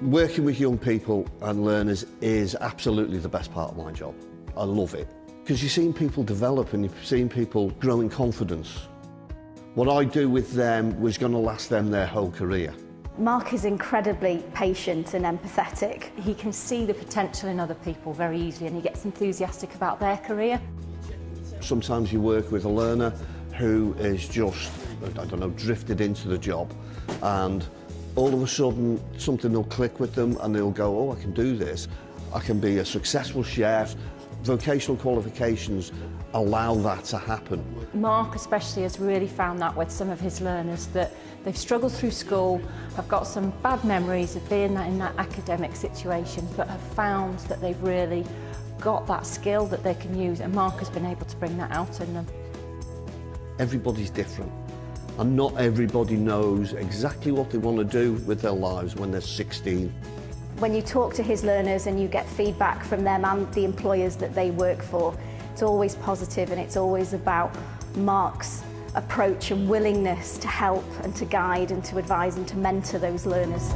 Working with young people and learners is absolutely the best part of my job. I love it, because you're seeing people develop and you're seeing people grow in confidence. What I do with them was going to last them their whole career. Mark is incredibly patient and empathetic. He can see the potential in other people very easily and he gets enthusiastic about their career. Sometimes you work with a learner who is just, I don't know, drifted into the job, and all of a sudden something will click with them and they'll go, oh, I can do this. I can be a successful chef. Vocational qualifications allow that to happen. Mark especially has really found that with some of his learners, that they've struggled through school, have got some bad memories of being in that academic situation, but have found that they've really got that skill that they can use, and Mark has been able to bring that out in them. Everybody's different, and not everybody knows exactly what they want to do with their lives when they're 16. When you talk to his learners and you get feedback from them and the employers that they work for, it's always positive, and it's always about Mark's approach and willingness to help and to guide and to advise and to mentor those learners.